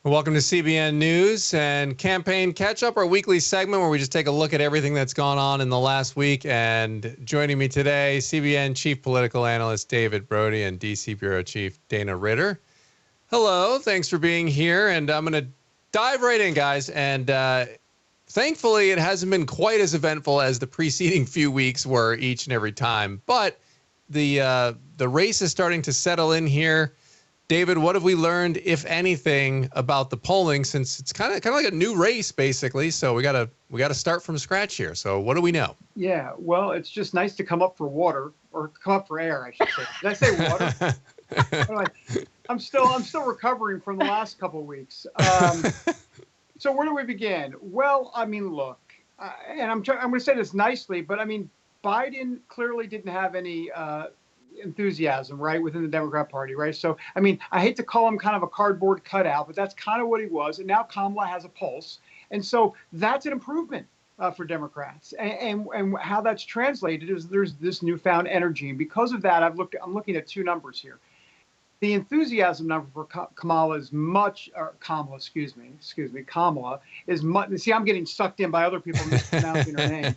Welcome to CBN News and Campaign Catch-Up, our weekly segment where we just take a look at everything that's gone on in the last week. And joining me today, CBN Chief Political Analyst David Brody and DC Bureau Chief Dana Ritter. Hello, thanks for being here. And I'm going to dive right in, guys. And thankfully, it hasn't been quite as eventful as the preceding few weeks were each and every time. But the race is starting to settle in here. David, what have we learned, if anything, about the polling, since it's kind of like a new race, basically? So we gotta start from scratch here. So what do we know? Yeah, well, it's just nice to come up for water, or come up for air, I should say. Did I say water? I'm still recovering from the last couple of weeks. So where do we begin? Well, I mean, look, and I'm going to say this nicely, but I mean, Biden clearly didn't have any enthusiasm, right, within the Democrat Party, right? So, I mean, I hate to call him kind of a cardboard cutout, but that's kind of what he was. And now Kamala has a pulse. And so that's an improvement for Democrats. And how that's translated is there's this newfound energy. And because of that, I'm looking at two numbers here. The enthusiasm number for Kamala is much, or Kamala, excuse me, Kamala is much, see, I'm getting sucked in by other people mispronouncing her name.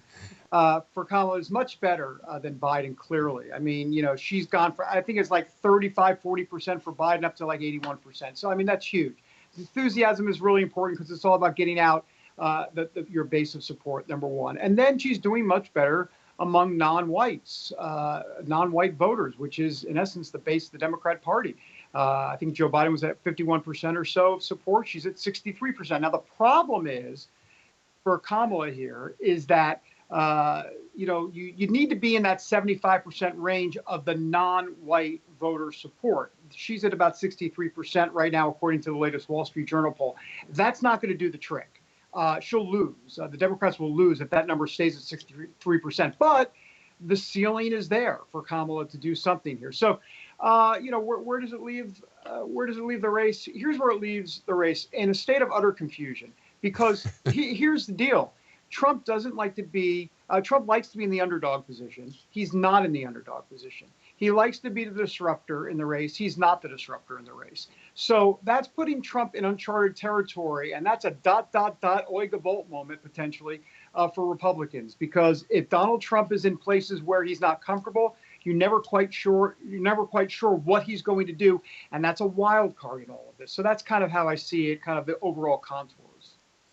For Kamala is much better than Biden, clearly. I mean, you know, she's gone for, I think it's like 35, 40% for Biden up to like 81%. So, I mean, that's huge. Enthusiasm is really important because it's all about getting out your base of support, number one. And then she's doing much better among non-whites, non-white voters, which is, in essence, the base of the Democrat Party. I think Joe Biden was at 51% or so of support. She's at 63%. Now, the problem is for Kamala here is that you know, you need to be in that 75% range of the non-white voter support. She's at about 63% right now, according to the latest Wall Street Journal poll. That's not going to do the trick. She'll lose. The Democrats will lose if that number stays at 63%. But the ceiling is there for Kamala to do something here. So, you know, where does it leave? Where does it leave the race? Here's where it leaves the race: in a state of utter confusion. Because here's the deal. Trump doesn't like to be, Trump likes to be in the underdog position. He's not in the underdog position. He likes to be the disruptor in the race. He's not the disruptor in the race. So that's putting Trump in uncharted territory. And that's a ... Oiga Volt moment potentially for Republicans. Because if Donald Trump is in places where he's not comfortable, you're never quite sure what he's going to do. And that's a wild card in all of this. So that's kind of how I see it, kind of the overall contours.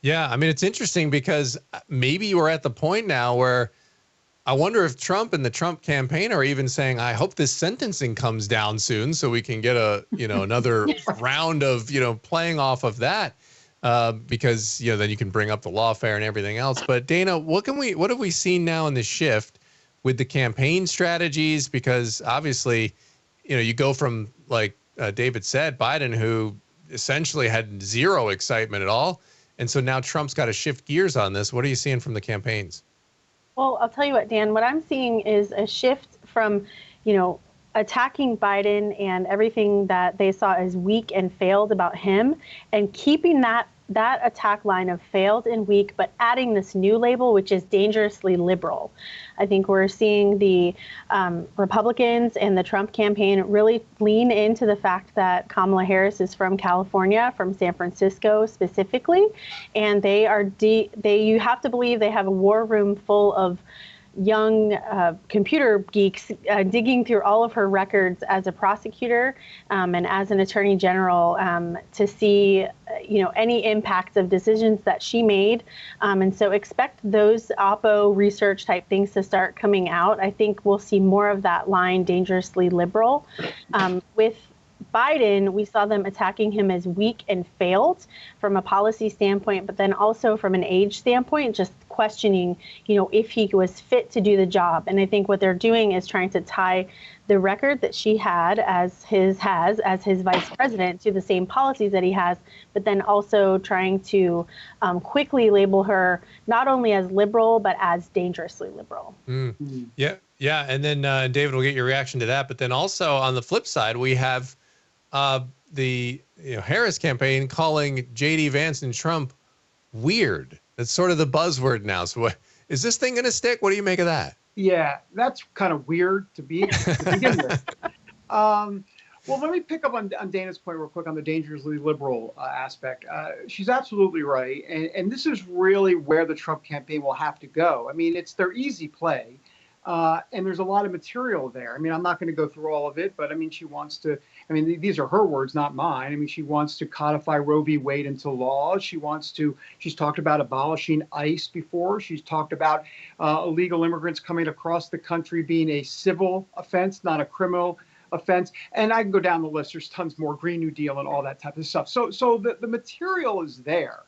Yeah, I mean, it's interesting because maybe we're at the point now where I wonder if Trump and the Trump campaign are even saying, I hope this sentencing comes down soon so we can get another round of, playing off of that because, then you can bring up the lawfare and everything else. But Dana, what have we seen now in the shift with the campaign strategies? Because obviously, you go from, like David said, Biden, who essentially had zero excitement at all. And so now Trump's got to shift gears on this. What are you seeing from the campaigns? Well, I'll tell you what, Dan, what I'm seeing is a shift from, attacking Biden and everything that they saw as weak and failed about him, and keeping that attack line of failed and weak, but adding this new label, which is dangerously liberal. I think we're seeing the Republicans and the Trump campaign really lean into the fact that Kamala Harris is from California, from San Francisco specifically, and they are you have to believe they have a war room full of young computer geeks digging through all of her records as a prosecutor and as an attorney general to see, any impacts of decisions that she made. And so expect those Oppo research type things to start coming out. I think we'll see more of that line, dangerously liberal. With Biden, we saw them attacking him as weak and failed from a policy standpoint, but then also from an age standpoint, just questioning, if he was fit to do the job. And I think what they're doing is trying to tie the record that she had as his vice president to the same policies that he has, but then also trying to quickly label her not only as liberal, but as dangerously liberal. Mm. Yeah. And then David, we'll get your reaction to that. But then also on the flip side, we have the Harris campaign calling J.D. Vance and Trump weird. That's sort of the buzzword now. So is this thing going to stick? What do you make of that? Yeah, that's kind of weird to begin with. Well, let me pick up on Dana's point real quick on the dangerously liberal aspect. She's absolutely right. And this is really where the Trump campaign will have to go. I mean, it's their easy play. And there's a lot of material there. I mean, I'm not going to go through all of it, but I mean, she wants to, I mean, these are her words, not mine. I mean, she wants to codify Roe v. Wade into law. She's talked about abolishing ICE before. She's talked about illegal immigrants coming across the country being a civil offense, not a criminal offense. And I can go down the list. There's tons more, Green New Deal and all that type of stuff. So the material is there.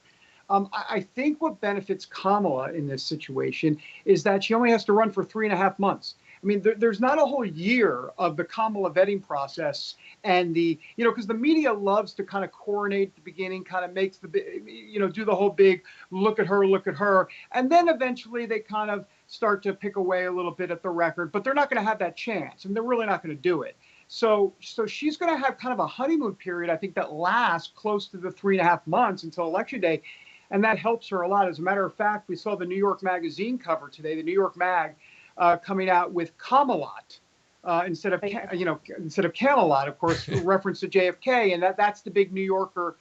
I think what benefits Kamala in this situation is that she only has to run for 3.5 months. I mean, there's not a whole year of the Kamala vetting process and because the media loves to kind of coronate at the beginning, kind of makes do the whole big look at her. And then eventually they kind of start to pick away a little bit at the record, but they're not going to have that chance. And they're really not going to do it. So she's going to have kind of a honeymoon period, I think, that lasts close to the 3.5 months until Election Day. And that helps her a lot. As a matter of fact, we saw the New York Magazine cover today, the New York Mag, coming out with Camelot instead of Camelot, of course, reference to JFK. And that's the big New Yorker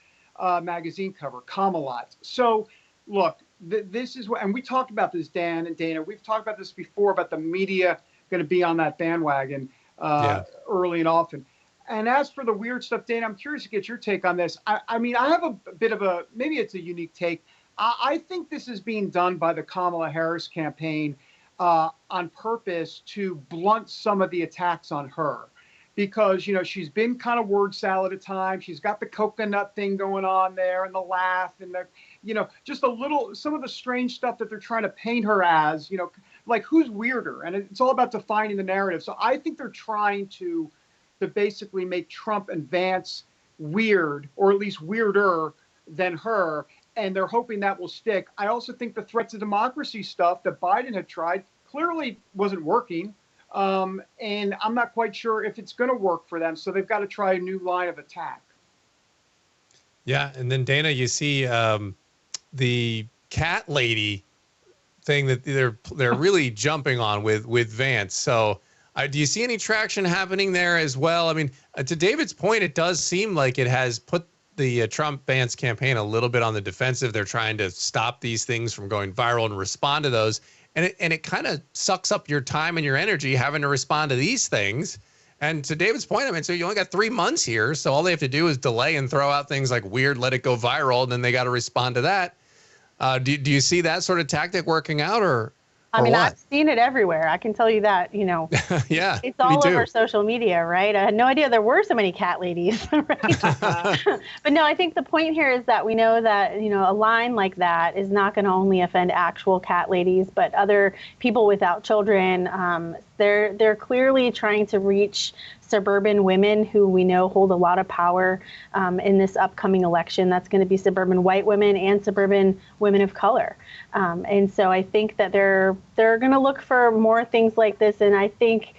magazine cover, Camelot. So, look, this is what, and we talked about this, Dan and Dana. We've talked about this before about the media going to be on that bandwagon early and often. And as for the weird stuff, Dana, I'm curious to get your take on this. I mean, I have a bit of maybe it's a unique take. I think this is being done by the Kamala Harris campaign on purpose to blunt some of the attacks on her. Because, she's been kind of word salad at times. She's got the coconut thing going on there and the laugh and just some of the strange stuff that they're trying to paint her as, like who's weirder? And it's all about defining the narrative. So I think they're trying to basically make Trump and Vance weird, or at least weirder than her, and they're hoping that will stick. I also think the threat to democracy stuff that Biden had tried clearly wasn't working, and I'm not quite sure if it's going to work for them, so they've got to try a new line of attack. Yeah, and then, Dana, you see the cat lady thing that they're really jumping on with Vance, so do you see any traction happening there as well? I mean, to David's point, it does seem like it has put the Trump-Vance campaign a little bit on the defensive. They're trying to stop these things from going viral and respond to those. And it kind of sucks up your time and your energy having to respond to these things. And to David's point, I mean, so you only got 3 months here. So all they have to do is delay and throw out things like weird, let it go viral, and then they got to respond to that. Do you see that sort of tactic working out, or I mean, what? I've seen it everywhere. I can tell you that, Yeah, it's all over social media, right? I had no idea there were so many cat ladies, right? But no, I think the point here is that we know that, a line like that is not going to only offend actual cat ladies, but other people without children. They're clearly trying to reach suburban women who we know hold a lot of power in this upcoming election. That's going to be suburban white women and suburban women of color. And so I think that they're going to look for more things like this. And I think,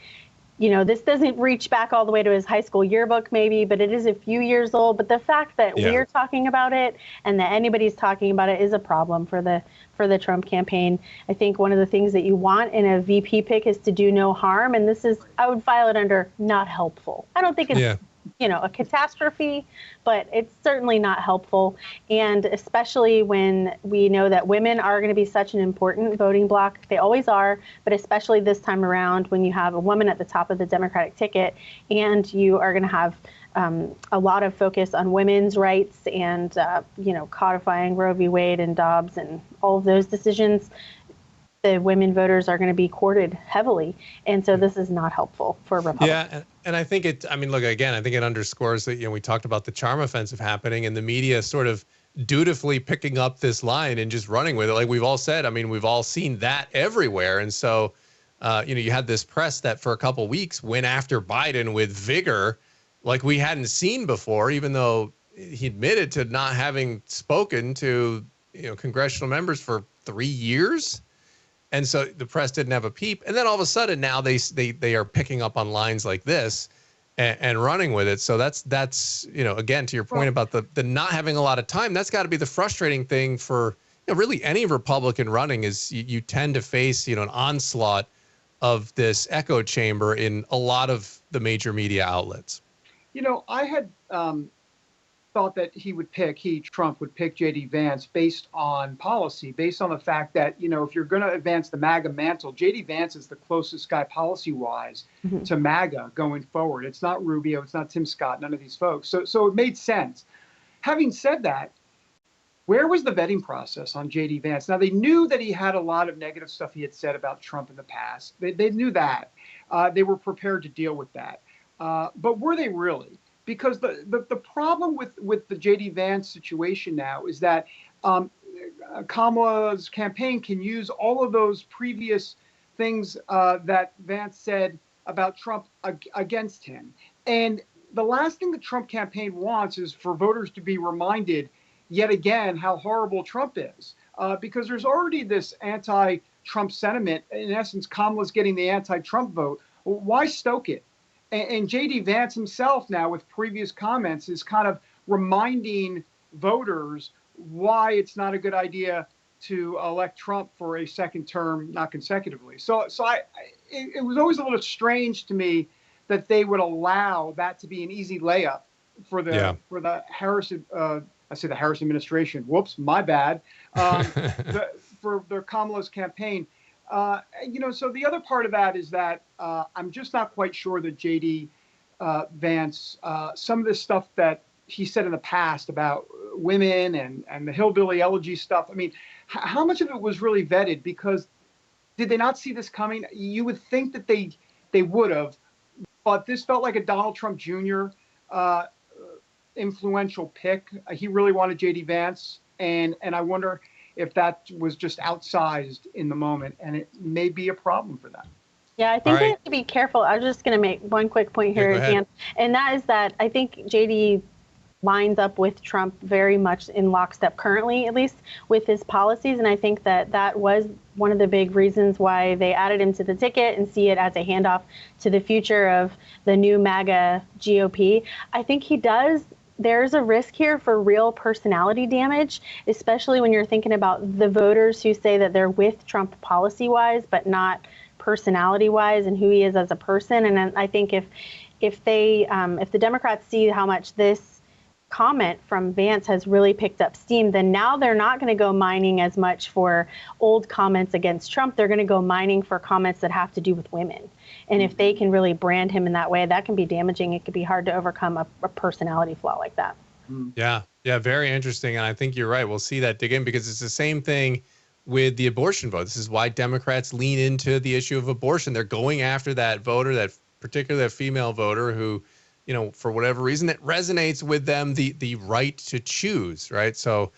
this doesn't reach back all the way to his high school yearbook maybe, but it is a few years old. But the fact that we're talking about it and that anybody's talking about it is a problem for the Trump campaign. I think one of the things that you want in a VP pick is to do no harm. And I would file it under not helpful. I don't think it's a catastrophe, but it's certainly not helpful. And especially when we know that women are going to be such an important voting bloc. They always are, but especially this time around when you have a woman at the top of the Democratic ticket and you are going to have a lot of focus on women's rights and, codifying Roe v. Wade and Dobbs and all of those decisions. The women voters are going to be courted heavily. And so this is not helpful for Republicans. Yeah. And I think look, again, I think it underscores that, we talked about the charm offensive happening and the media sort of dutifully picking up this line and just running with it. Like we've all said, I mean, we've all seen that everywhere. And so, you had this press that for a couple of weeks went after Biden with vigor like we hadn't seen before, even though he admitted to not having spoken to, congressional members for 3 years. And so the press didn't have a peep. And then all of a sudden now they are picking up on lines like this and running with it. So that's again, to your point about the not having a lot of time, that's got to be the frustrating thing for really any Republican running is you tend to face, an onslaught of this echo chamber in a lot of the major media outlets. I had thought that Trump would pick J.D. Vance based on policy, based on the fact that, if you're going to advance the MAGA mantle, J.D. Vance is the closest guy policy-wise to MAGA going forward. It's not Rubio, it's not Tim Scott, none of these folks. So it made sense. Having said that, where was the vetting process on J.D. Vance? Now, they knew that he had a lot of negative stuff he had said about Trump in the past. They knew that. They were prepared to deal with that. But were they really? Because the problem with the J.D. Vance situation now is that Kamala's campaign can use all of those previous things that Vance said about Trump against him. And the last thing the Trump campaign wants is for voters to be reminded yet again how horrible Trump is, because there's already this anti-Trump sentiment. In essence, Kamala's getting the anti-Trump vote. Why stoke it? And J.D. Vance himself now, with previous comments, is kind of reminding voters why it's not a good idea to elect Trump for a second term, not consecutively. So it was always a little strange to me that they would allow that to be an easy layup for the Harris. I say the Harris administration. Whoops, my bad. For their Kamala's campaign. So the other part of that is that I'm just not quite sure that J.D. Vance, some of this stuff that he said in the past about women and the hillbilly elegy stuff, I mean, how much of it was really vetted? Because did they not see this coming? You would think that they would have, but this felt like a Donald Trump Jr. Influential pick. He really wanted J.D. Vance, and I wonder if that was just outsized in the moment, and it may be a problem for them. Yeah, I think they have to be careful. I was just going to make one quick point here, Dan, and that is that I think JD lines up with Trump very much in lockstep currently, at least with his policies, and I think that was one of the big reasons why they added him to the ticket and see it as a handoff to the future of the new MAGA GOP. I think he does. There's a risk here for real personality damage, especially when you're thinking about the voters who say that they're with Trump policy-wise, but not personality-wise and who he is as a person. And I think if the Democrats see how much this comment from Vance has really picked up steam, then now they're not going to go mining as much for old comments against Trump. They're going to go mining for comments that have to do with women. And if they can really brand him in that way, that can be damaging. It could be hard to overcome a personality flaw like that. Yeah, very interesting. And I think you're right. We'll see that dig in, because it's the same thing with the abortion vote. This is why Democrats lean into the issue of abortion. They're going after that voter, that particularly that female voter who, for whatever reason, it resonates with them, the right to choose, right? So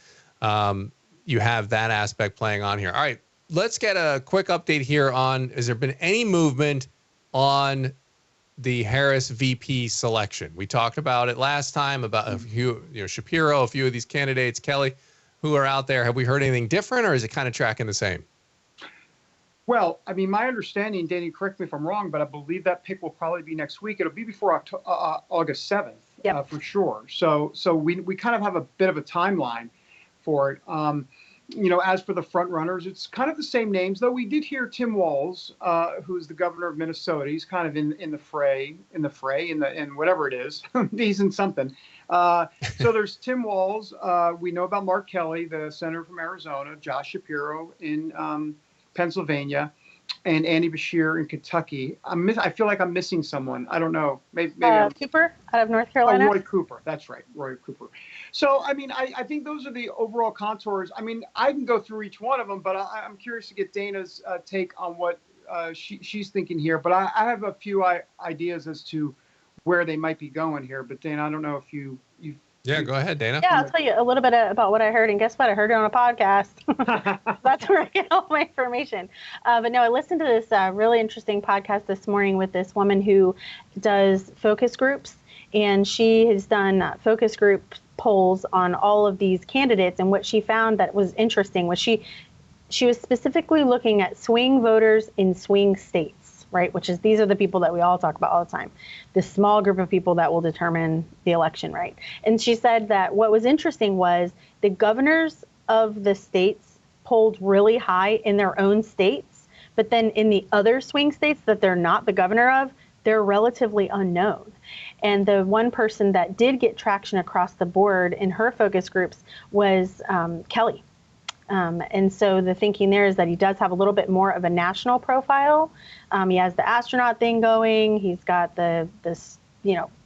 you have that aspect playing on here. All right, let's get a quick update here on, has there been any movement on the Harris VP selection? We talked about it last time about a few, Shapiro, a few of these candidates, Kelly, who are out there. Have we heard anything different, or is it kind of tracking the same? Well, I mean, my understanding, Danny, correct me if I'm wrong, but I believe that pick will probably be next week. It'll be before August 7th, for sure. So we kind of have a bit of a timeline for it. As for the front runners, it's kind of the same names, though we did hear Tim Walz, who's the governor of Minnesota. He's kind of in the fray, in whatever it is. He's in something. So there's Tim Walz. We know about Mark Kelly, the senator from Arizona, Josh Shapiro in Pennsylvania, and Andy Beshear in Kentucky. I feel like I'm missing someone. I don't know. Maybe Cooper out of North Carolina. Roy Cooper. That's right, Roy Cooper. So, I mean, I think those are the overall contours. I mean, I can go through each one of them, but I'm curious to get Dana's take on what she's thinking here. But I have a few ideas as to where they might be going here. But Dana, I don't know if you. Yeah, go ahead, Dana. Yeah, I'll tell you a little bit about what I heard. And guess what? I heard it on a podcast. That's where I get all my information. But no, I listened to this really interesting podcast this morning with this woman who does focus groups. And she has done focus group polls on all of these candidates. And what she found that was interesting was she was specifically looking at swing voters in swing states. Right, which is these are the people that we all talk about all the time, this small group of people that will determine the election, right? And she said that what was interesting was the governors of the states polled really high in their own states, but then in the other swing states that they're not the governor of, they're relatively unknown. And the one person that did get traction across the board in her focus groups was Kelly. And so the thinking there is that he does have a little bit more of a national profile. He has the astronaut thing going. He's got this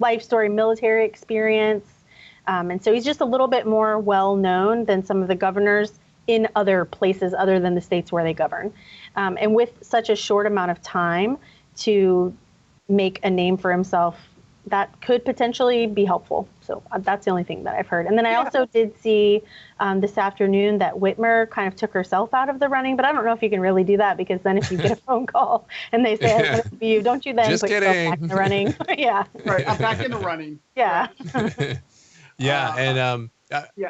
life story, military experience. And so he's just a little bit more well known than some of the governors in other places other than the states where they govern. And with such a short amount of time to make a name for himself, that could potentially be helpful. So that's the only thing that I've heard. And then I also did see this afternoon that Whitmer kind of took herself out of the running, but I don't know if you can really do that, because then if you get a phone call and they say, I want to be you, don't you then Just put kidding. yourself back in the running? Yeah. Right, I'm back in the running. Yeah. Yeah, and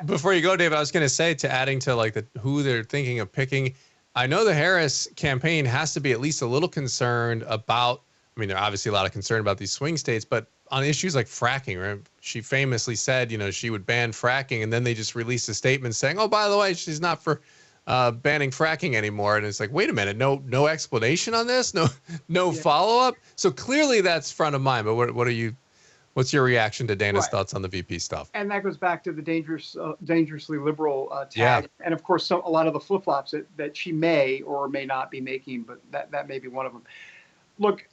before you go, Dave, I was going to say, to adding to like who they're thinking of picking, I know the Harris campaign has to be at least a little concerned about, I mean, there are obviously a lot of concern about these swing states, but on issues like fracking, right? She famously said, she would ban fracking, and then they just released a statement saying, oh, by the way, she's not for banning fracking anymore. And it's like, wait a minute, no explanation on this, no follow-up. So clearly that's front of mind. But what's your reaction to Dana's thoughts on the VP stuff? And that goes back to the dangerously liberal tag, and of course a lot of the flip-flops that she may or may not be making, but that may be one of them. Look,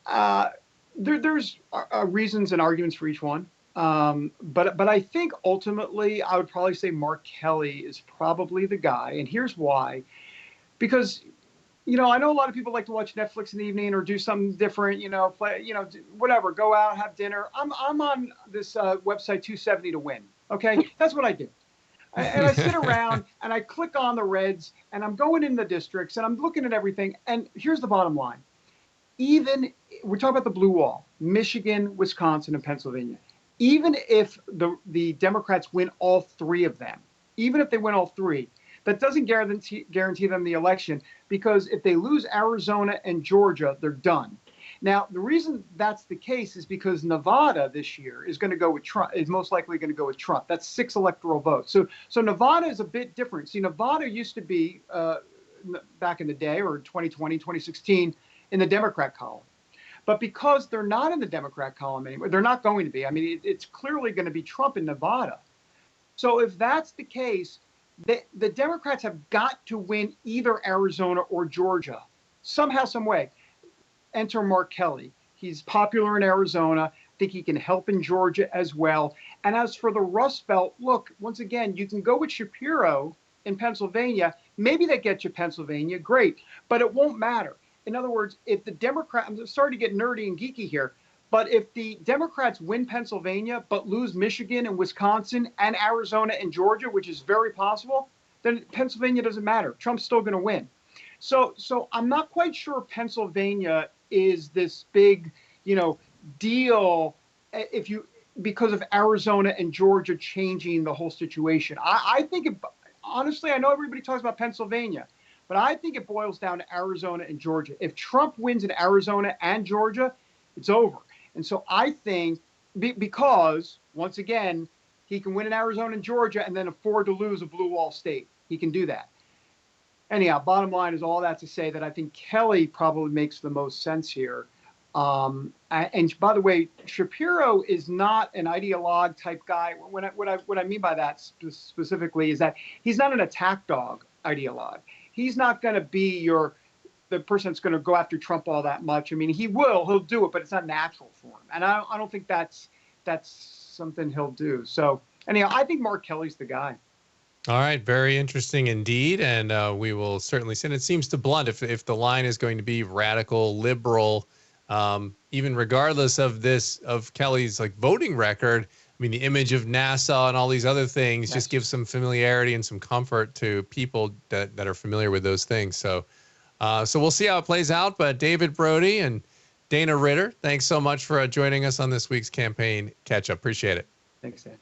there's reasons and arguments for each one, but I think ultimately I would probably say Mark Kelly is probably the guy, and here's why. Because I know a lot of people like to watch Netflix in the evening or do something different, play, whatever, go out, have dinner. I'm on this website 270 to win. Okay, that's what I do. And I sit around and I click on the Reds and I'm going in the districts and I'm looking at everything. And here's the bottom line. Even we're talking about the blue wall, Michigan, Wisconsin, and Pennsylvania. Even if the Democrats win all three of them, even if they win all three, that doesn't guarantee them the election, because if they lose Arizona and Georgia, they're done. Now, the reason that's the case is because Nevada this year is going to go with Trump, is most likely going to go with Trump. That's 6 electoral votes. So Nevada is a bit different. See, Nevada used to be, back in the day, or 2020, 2016, in the Democrat column. But because they're not in the Democrat column anymore, they're not going to be. I mean, it's clearly going to be Trump in Nevada. So if that's the case, the Democrats have got to win either Arizona or Georgia, somehow, some way. Enter Mark Kelly. He's popular in Arizona. I think he can help in Georgia as well. And as for the Rust Belt, look, once again, you can go with Shapiro in Pennsylvania. Maybe that gets you Pennsylvania, great, but it won't matter. In other words, if the Democrat, I'm sorry to get nerdy and geeky here, but if the Democrats win Pennsylvania but lose Michigan and Wisconsin and Arizona and Georgia, which is very possible, then Pennsylvania doesn't matter. Trump's still going to win. So I'm not quite sure Pennsylvania is this big, deal because of Arizona and Georgia changing the whole situation. I think honestly, I know everybody talks about Pennsylvania, but I think it boils down to Arizona and Georgia. If Trump wins in Arizona and Georgia, it's over. And so I think because, once again, he can win in Arizona and Georgia and then afford to lose a blue wall state. He can do that. Anyhow, bottom line is all that to say that I think Kelly probably makes the most sense here. And by the way, Shapiro is not an ideologue type guy. What I mean by that specifically is that he's not an attack dog ideologue. He's not going to be the person that's going to go after Trump all that much. I mean, he'll do it, but it's not natural for him. And I don't think that's something he'll do. So anyhow, I think Mark Kelly's the guy. All right. Very interesting indeed. And we will certainly see. And it seems to blunt if the line is going to be radical, liberal, even regardless of Kelly's voting record. I mean, the image of NASA and all these other things just gives some familiarity and some comfort to people that are familiar with those things. So we'll see how it plays out. But David Brody and Dana Ritter, thanks so much for joining us on this week's campaign catch-up. Appreciate it. Thanks, Dan.